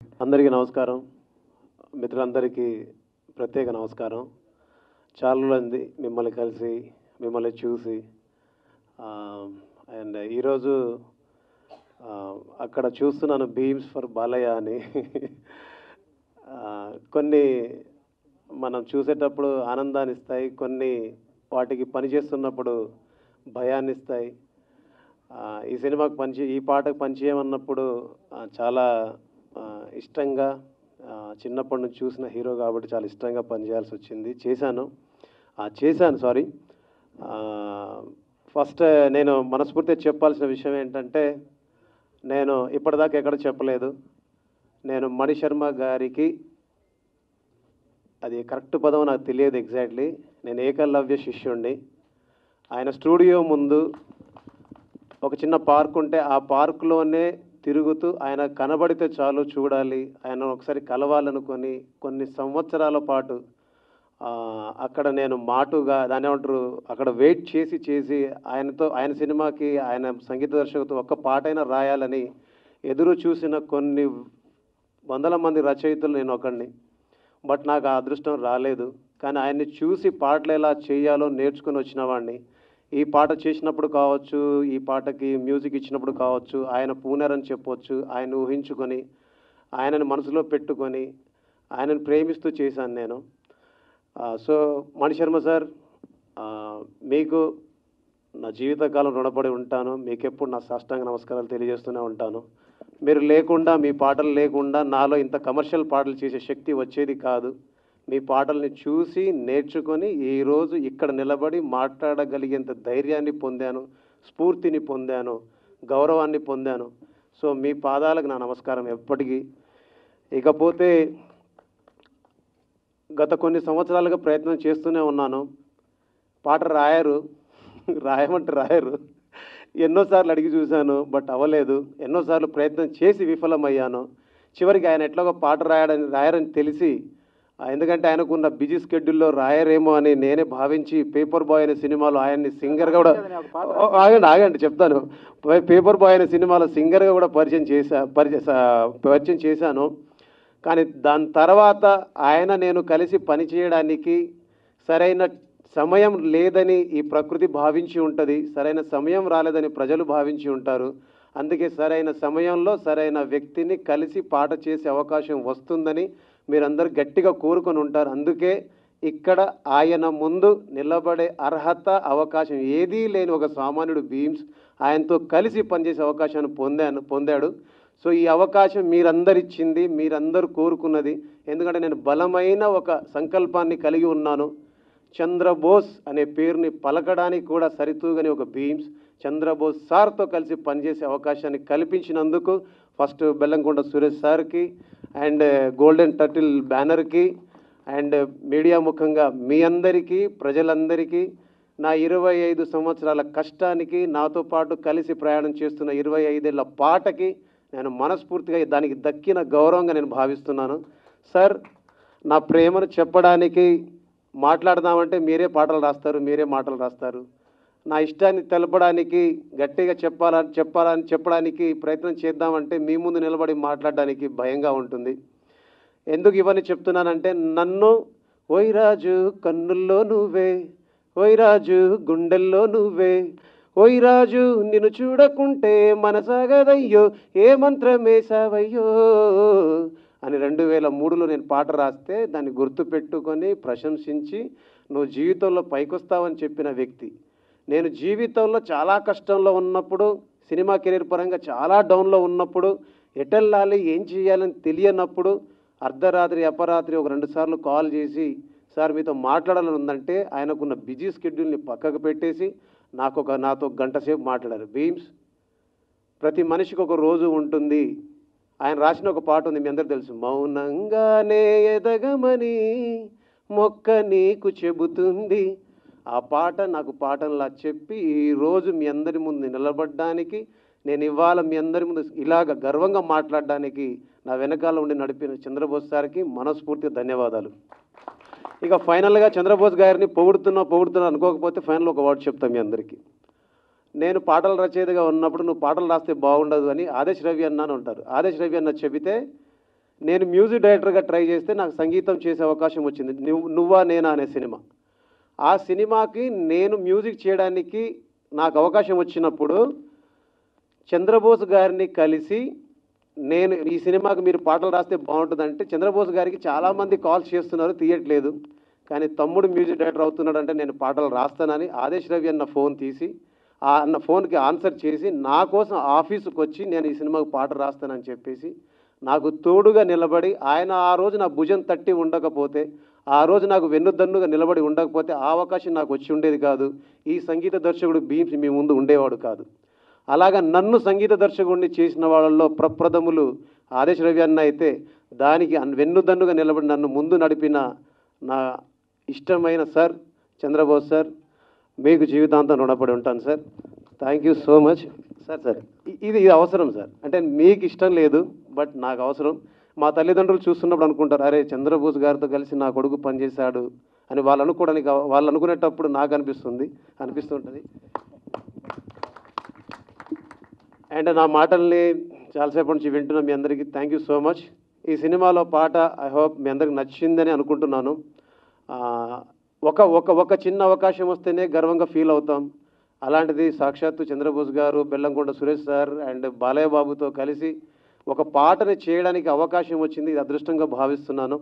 అందరికీ నమస్కారం. మిత్రులందరికీ ప్రత్యేక నమస్కారం. చాలా రోజులైంది మిమ్మల్ని కలిసి, మిమ్మల్ని చూసి. అండ్ ఈరోజు అక్కడ చూస్తున్నాను బీమ్స్ ఫర్ బాలయ్య అని. కొన్ని మనం చూసేటప్పుడు ఆనందాన్ని ఇస్తాయి, కొన్ని వాటికి పనిచేస్తున్నప్పుడు భయాన్ని ఇస్తాయి. ఈ సినిమాకి ఈ పాటకు పనిచేయమన్నప్పుడు చాలా ఇష్టంగా, చిన్నప్పటి నుంచి చూసిన హీరో కాబట్టి చాలా ఇష్టంగా పనిచేయాల్సి వచ్చింది. చేశాను. సారీ. ఫస్ట్ నేను మనస్ఫూర్తిగా చెప్పాల్సిన విషయం ఏంటంటే, నేను ఇప్పటిదాకా ఎక్కడ చెప్పలేదు. నేను మణిశర్మ గారికి, అది కరెక్ట్ పదం నాకు తెలియదు ఎగ్జాక్ట్లీ, నేను ఏకలవ్య శిష్యుణ్ణి. ఆయన స్టూడియో ముందు ఒక చిన్న పార్క్ ఉంటే ఆ పార్కులోనే తిరుగుతూ ఆయన కనబడితే చాలు చూడాలి, ఆయన ఒకసారి కలవాలనుకొని కొన్ని సంవత్సరాల పాటు అక్కడ నేను మాటుగా దాన్ని ఏమంటారు, అక్కడ వెయిట్ చేసి ఆయన సినిమాకి, ఆయన సంగీత దర్శకుతో ఒక్క పాటైనా రాయాలని ఎదురు చూసిన కొన్ని వందల మంది రచయితలు నేను ఒకడిని. బట్ నాకు ఆ అదృష్టం రాలేదు. కానీ ఆయన్ని చూసి పాటలు ఎలా చేయాలో నేర్చుకుని వచ్చిన వాడిని. ఈ పాట చేసినప్పుడు కావచ్చు, ఈ పాటకి మ్యూజిక్ ఇచ్చినప్పుడు కావచ్చు, ఆయన పూనరని చెప్పొచ్చు. ఆయన ఊహించుకొని, ఆయనని మనసులో పెట్టుకొని, ఆయనను ప్రేమిస్తూ చేశాను నేను. సో మణిశర్మ సార్, మీకు నా జీవితకాలం రుణపడి ఉంటాను. మీకెప్పుడు నా సాష్టాంగ నమస్కారాలు తెలియజేస్తూనే ఉంటాను. మీరు లేకుండా, మీ పాటలు లేకుండా నాలో ఇంత కమర్షియల్ పాటలు చేసే శక్తి వచ్చేది కాదు. మీ పాటల్ని చూసి నేర్చుకొని ఈరోజు ఇక్కడ నిలబడి మాట్లాడగలిగేంత ధైర్యాన్ని పొందాను, స్ఫూర్తిని పొందాను, గౌరవాన్ని పొందాను. సో మీ పాదాలకు నా నమస్కారం ఎప్పటికీ. ఇకపోతే గత కొన్ని సంవత్సరాలుగా ప్రయత్నం చేస్తూనే ఉన్నాను. పాట రాయరు. ఎన్నోసార్లు అడిగి చూశాను, బట్ అవ్వలేదు. ఎన్నోసార్లు ప్రయత్నం చేసి విఫలమయ్యాను. చివరికి ఆయన ఎట్లాగో పాట రాయరని తెలిసి, ఎందుకంటే ఆయనకున్న బిజీ స్కెడ్యూల్లో రాయరేమో అని నేనే భావించి పేపర్ బాయ్ అనే సినిమాలో ఆయన్ని సింగర్గా కూడా, ఆగండి చెప్తాను. పేపర్ బాయ్ అనే సినిమాలో సింగర్గా కూడా పరిచయం చేశాను. కానీ దాని తర్వాత నేను కలిసి పనిచేయడానికి సరైన సమయం లేదని ఈ ప్రకృతి భావించి ఉంటుంది, సరైన సమయం రాలేదని ప్రజలు భావించి ఉంటారు. అందుకే సరైన సమయంలో సరైన వ్యక్తిని కలిసి పాట చేసే అవకాశం వస్తుందని మీరందరూ గట్టిగా కోరుకొని ఉంటారు. అందుకే ఇక్కడ ఆయన ముందు నిలబడే అర్హత, అవకాశం ఏదీ లేని ఒక సామాన్యుడు బీమ్స్ ఆయనతో కలిసి పనిచేసే అవకాశాన్ని పొందాడు. సో ఈ అవకాశం మీరందరు ఇచ్చింది, మీరందరూ కోరుకున్నది. ఎందుకంటే నేను బలమైన ఒక సంకల్పాన్ని కలిగి ఉన్నాను. చంద్రబోస్ అనే పేరుని పలకడానికి కూడా సరితూగని ఒక బీమ్స్ చంద్రబోస్ సార్తో కలిసి పనిచేసే అవకాశాన్ని కల్పించినందుకు ఫస్ట్ బెల్లంకొండ సురేష్ సార్కి, అండ్ గోల్డెన్ టర్టిల్ బ్యానర్కి, అండ్ మీడియా ముఖంగా మీ అందరికీ, ప్రజలందరికీ, నా 25 సంవత్సరాల కష్టానికి, నాతో పాటు కలిసి ప్రయాణం చేస్తున్న 25 ఏళ్ల పాటకి నేను మనస్ఫూర్తిగా దానికి దక్కిన గౌరవంగా నేను భావిస్తున్నాను. సార్, నా ప్రేమను చెప్పడానికి మాట్లాడదామంటే మీరే పాటలు రాస్తారు, మీరే మాటలు రాస్తారు. నా ఇష్టాన్ని తెలపడానికి, గట్టిగా చెప్పడానికి ప్రయత్నం చేద్దామంటే మీ ముందు నిలబడి మాట్లాడడానికి భయంగా ఉంటుంది. ఎందుకు ఇవన్నీ చెప్తున్నానంటే, నన్ను ఓయిరాజు కన్నుల్లో నువ్వే, ఓయిరాజు గుండెల్లో నువ్వే, ఓయిరాజు నిన్ను చూడకుంటే మనసాగదయ్యో, ఏ మంత్రమేసావయ్యో అని 2003లో నేను పాట రాస్తే దాన్ని గుర్తుపెట్టుకొని ప్రశంసించి నువ్వు జీవితంలో పైకొస్తావని చెప్పిన వ్యక్తి. నేను జీవితంలో చాలా కష్టంలో ఉన్నప్పుడు, సినిమా కెరీర్ పరంగా చాలా డౌన్లో ఉన్నప్పుడు, ఎటెళ్ళాలి, ఏం చేయాలని తెలియనప్పుడు అర్ధరాత్రి అపరాత్రి ఒక 2 సార్లు కాల్ చేసి, సార్ మీతో మాట్లాడాలని ఉందంటే ఆయనకున్న బిజీ స్కెడ్యూల్ని పక్కకు పెట్టేసి నాతో గంట సేపు మాట్లాడారు. బీమ్స్, ప్రతి మనిషికి ఒక రోజు ఉంటుంది. ఆయన రాసిన ఒక పాట ఉంది, మీ అందరూ తెలుసు. మౌనంగానే ఎదగమని మొక్క నీకు చెబుతుంది. ఆ పాట నాకు పాటంలా చెప్పి ఈరోజు మీ అందరి ముందు నిలబడడానికి, నేను ఇవాళ మీ అందరి ముందు ఇలాగ గర్వంగా మాట్లాడడానికి నా వెనకాల ఉండి నడిపిన చంద్రబోస్ సార్కి మనస్ఫూర్తిగా ధన్యవాదాలు. ఇక ఫైనల్గా చంద్రబోస్ గారిని పొగుడుతున్నా అనుకోకపోతే ఫైనల్ ఒక వర్డ్ చెప్తాను మీ అందరికీ. నేను పాటల రచయితగా ఉన్నప్పుడు నువ్వు పాటలు రాస్తే బాగుండదు అని ఆదేశ్ రవి అన్న అని ఉంటారు. ఆదేశ్ రవి అన్న చెబితే నేను మ్యూజిక్ డైరెక్టర్గా ట్రై చేస్తే నాకు సంగీతం చేసే అవకాశం వచ్చింది. నువ్వా నేనా అనే సినిమా. ఆ సినిమాకి నేను మ్యూజిక్ చేయడానికి నాకు అవకాశం వచ్చినప్పుడు చంద్రబోస్ గారిని కలిసి నేను ఈ సినిమాకి మీరు పాటలు రాస్తే బాగుంటుందంటే, చంద్రబోస్ గారికి చాలామంది కాల్స్ చేస్తున్నారు, తీయట్లేదు. కానీ తమ్ముడు మ్యూజిక్ డైరెక్టర్ అవుతున్నాడంటే నేను పాటలు రాస్తానని ఆదేశ్ రవి అన్న ఫోన్ తీసి అన్న ఫోన్కి ఆన్సర్ చేసి నా కోసం ఆఫీసుకు వచ్చి నేను ఈ సినిమాకు పాట రాస్తానని చెప్పేసి నాకు తోడుగా నిలబడి, ఆయన ఆ రోజు నా భుజం తట్టి ఉండకపోతే, ఆ రోజు నాకు వెన్నుదన్నుగా నిలబడి ఉండకపోతే ఆ అవకాశం నాకు వచ్చి ఉండేది కాదు. ఈ సంగీత దర్శకుడు భీమ్స్ మీ ముందు ఉండేవాడు కాదు. అలాగా నన్ను సంగీత దర్శకుడిని చేసిన వాళ్ళల్లో ప్రప్రథములు ఆదేశ్ రవి అన్న అయితే, దానికి వెన్నుదన్నుగా నిలబడి నన్ను ముందు నడిపిన నా ఇష్టమైన సార్ చంద్రబోస్ సార్, మీకు జీవితాంతం రుణపడి ఉంటాను sir. Thank you so much sir. ఇది అవసరం సార్. అంటే మీకు ఇష్టం లేదు, బట్ నాకు అవసరం. మా తల్లిదండ్రులు చూస్తున్నప్పుడు అనుకుంటారు, అరే చంద్రబోస్ గారితో కలిసి నా కొడుకు పనిచేశాడు అని వాళ్ళు అనుకునేటప్పుడు నాకు అనిపిస్తుంటుంది. అండ్ నా మాటల్ని చాలాసేపు నుంచి వింటున్న మీ అందరికీ థ్యాంక్ యూ సో మచ్. ఈ సినిమాలో పాట ఐ హోప్ మీ అందరికి నచ్చిందని అనుకుంటున్నాను. ఒక చిన్న అవకాశం వస్తేనే గర్వంగా ఫీల్ అవుతాం. అలాంటిది సాక్షాత్తు చంద్రబోస్ గారు, బెల్లంకొండ సురేష్ సార్ అండ్ బాలయ్య బాబుతో కలిసి ఒక పాటని చేయడానికి అవకాశం వచ్చింది. ఇది అదృష్టంగా భావిస్తున్నాను.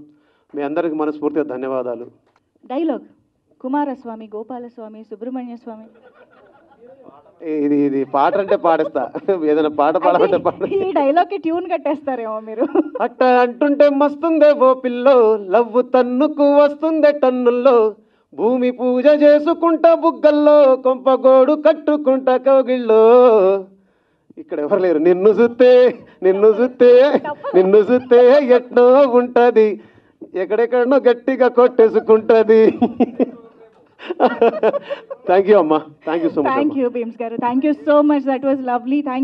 మీ అందరికి మనస్ఫూర్తిగా ధన్యవాదాలు. డైలాగ్ కుమారస్వామి, గోపాలస్వామి, సుబ్రహ్మణ్య స్వామి. ఇది పాట అంటే పాడేస్తా, ఏదైనా పాట పాడాలంటే పాడ. ఈ డైలాగ్ కి ట్యూన్ కట్టేస్తారేమో మీరు. అట్ట అంటుంటే మస్తుందే ఓ పిల్లో, లవ్వు తన్నుకు వస్తుందే టన్నుల్లో, భూమి పూజ చేసుకుంటా బుగ్గల్లో, కొంపగోడు కట్టుకుంటా కౌగిల్లో. ఇక్కడ ఎవరు లేరు. నిన్ను చూస్తే ఎట్నో ఉంటది, ఎక్కడెక్కడనో గట్టిగా కొట్టేసుకుంటది. థ్యాంక్ యూ అమ్మా. Thank you so much. Thank you Bheems garu. Thank you so much. That was lovely. Thank